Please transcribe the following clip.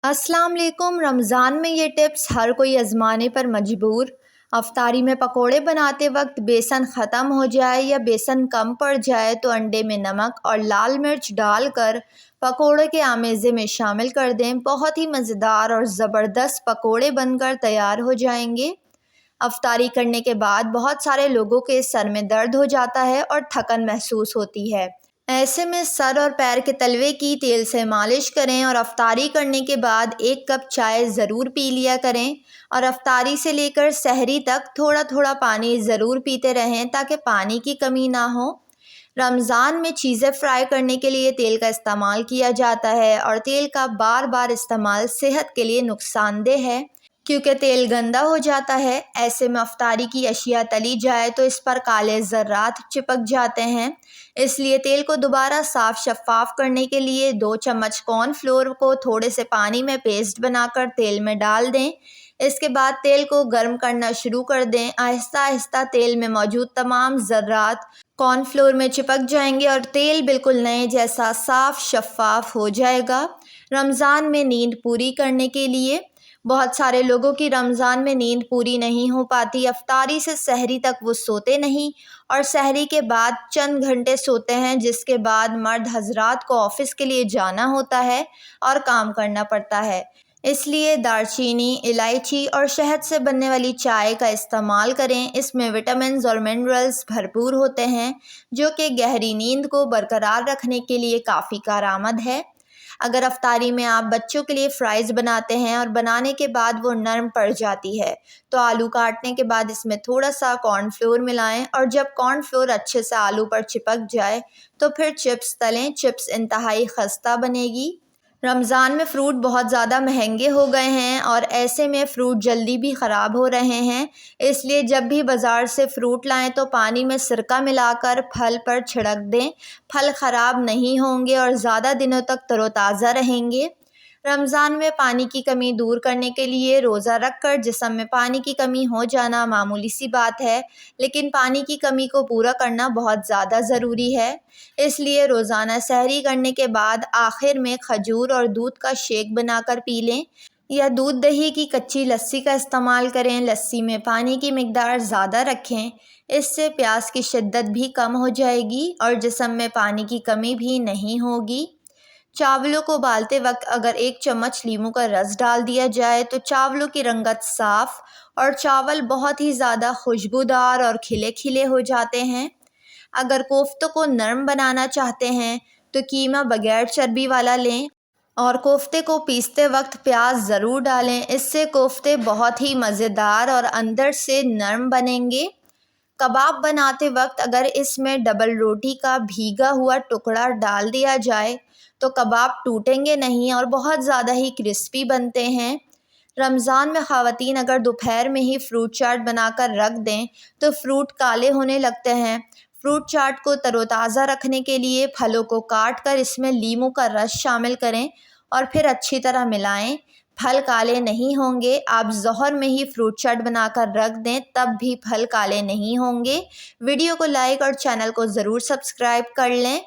अस्सलाम वालेकुम। रमज़ान में ये टिप्स हर कोई आजमाने पर मजबूर। अफ्तारी में पकोड़े बनाते वक्त बेसन ख़त्म हो जाए या बेसन कम पड़ जाए तो अंडे में नमक और लाल मिर्च डालकर पकोड़े के आमेज़े में शामिल कर दें। बहुत ही मज़ेदार और ज़बरदस्त पकोड़े बनकर तैयार हो जाएंगे। अफ्तारी करने के बाद बहुत सारे लोगों के सर में दर्द हो जाता है और थकन महसूस होती है। ऐसे में सर और पैर के तलवे की तेल से मालिश करें और अफ्तारी करने के बाद 1 कप चाय ज़रूर पी लिया करें। और अफ्तारी से लेकर सहरी तक थोड़ा थोड़ा पानी ज़रूर पीते रहें ताकि पानी की कमी ना हो। रमज़ान में चीज़ें फ्राई करने के लिए तेल का इस्तेमाल किया जाता है और तेल का बार बार इस्तेमाल सेहत के लिए नुकसानदेह है क्योंकि तेल गंदा हो जाता है। ऐसे में अफ्तारी की अशिया तली जाए तो इस पर काले ज़र्रात चिपक जाते हैं। इसलिए तेल को दोबारा साफ़ शफ़ाफ़ करने के लिए 2 चम्मच कॉर्नफ्लोर को थोड़े से पानी में पेस्ट बनाकर तेल में डाल दें। इसके बाद तेल को गर्म करना शुरू कर दें। आहिस्ता आहिस्ता तेल में मौजूद तमाम ज़र्रात कॉर्नफ्लोर में चिपक जाएंगे और तेल बिल्कुल नए जैसा साफ़ शफ़ाफ़ हो जाएगा। रमज़ान में नींद पूरी करने के लिए बहुत सारे लोगों की रमज़ान में नींद पूरी नहीं हो पाती। अफ्तारी से सहरी तक वो सोते नहीं और सहरी के बाद चंद घंटे सोते हैं, जिसके बाद मर्द हजरात को ऑफ़िस के लिए जाना होता है और काम करना पड़ता है। इसलिए दालचीनी, इलायची और शहद से बनने वाली चाय का इस्तेमाल करें। इसमें विटामिन्स और मिनरल्स भरपूर होते हैं जो कि गहरी नींद को बरकरार रखने के लिए काफ़ी कारआमद है। अगर अफ्तारी में आप बच्चों के लिए फ़्राइज़ बनाते हैं और बनाने के बाद वो नरम पड़ जाती है तो आलू काटने के बाद इसमें थोड़ा सा कॉर्नफ्लोर मिलाएं और जब कॉर्नफ्लोर अच्छे से आलू पर चिपक जाए तो फिर चिप्स तलें। चिप्स इंतहाई खस्ता बनेगी। रमज़ान में फ़्रूट बहुत ज़्यादा महंगे हो गए हैं और ऐसे में फ़्रूट जल्दी भी ख़राब हो रहे हैं। इसलिए जब भी बाज़ार से फ़्रूट लाएं तो पानी में सिरका मिलाकर फल पर छिड़क दें। फल ख़राब नहीं होंगे और ज़्यादा दिनों तक तरोताज़ा रहेंगे। रमज़ान में पानी की कमी दूर करने के लिए रोज़ा रखकर जिस्म में पानी की कमी हो जाना मामूली सी बात है, लेकिन पानी की कमी को पूरा करना बहुत ज़्यादा ज़रूरी है। इसलिए रोज़ाना सहरी करने के बाद आखिर में खजूर और दूध का शेक बनाकर पी लें या दूध दही की कच्ची लस्सी का इस्तेमाल करें। लस्सी में पानी की मिकदार ज़्यादा रखें, इससे प्यास की शिद्दत भी कम हो जाएगी और जिस्म में पानी की कमी भी नहीं होगी। चावलों को उबालते वक्त अगर 1 चम्मच नींबू का रस डाल दिया जाए तो चावलों की रंगत साफ़ और चावल बहुत ही ज़्यादा खुशबूदार और खिले खिले हो जाते हैं। अगर कोफ्तों को नरम बनाना चाहते हैं तो कीमा बगैर चर्बी वाला लें और कोफ्ते को पीसते वक्त प्याज ज़रूर डालें। इससे कोफ्ते बहुत ही मज़ेदार और अंदर से नरम बनेंगे। कबाब बनाते वक्त अगर इसमें डबल रोटी का भीगा हुआ टुकड़ा डाल दिया जाए तो कबाब टूटेंगे नहीं और बहुत ज़्यादा ही क्रिस्पी बनते हैं। रमज़ान में ख़वातीन अगर दोपहर में ही फ्रूट चाट बनाकर रख दें तो फ्रूट काले होने लगते हैं। फ्रूट चाट को तरोताज़ा रखने के लिए फलों को काट कर इसमें नींबू का रस शामिल करें और फिर अच्छी तरह मिलाएं। फल काले नहीं होंगे। आप ज़ोहर में ही फ्रूट चाट बनाकर रख दें तब भी फल काले नहीं होंगे। वीडियो को लाइक और चैनल को ज़रूर सब्सक्राइब कर लें।